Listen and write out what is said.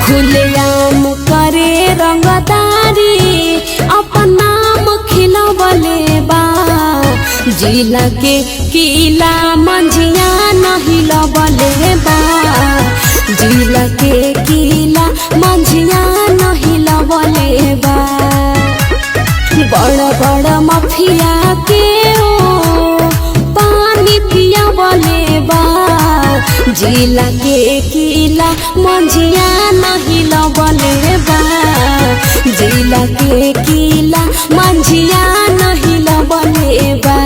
खुलेआम करे रंगदारी अपन नाम खिलवले बा। जिला के किला मंझिया नहीं लबले बा। जिला के किला मंझिया नहीं लबले बा। बड़ बड़ मफिया के पानी पिया बले बा। जिला के किला मंझिया नहीं लबले बा। जिला के किला मंझिया नहीं लबले बा।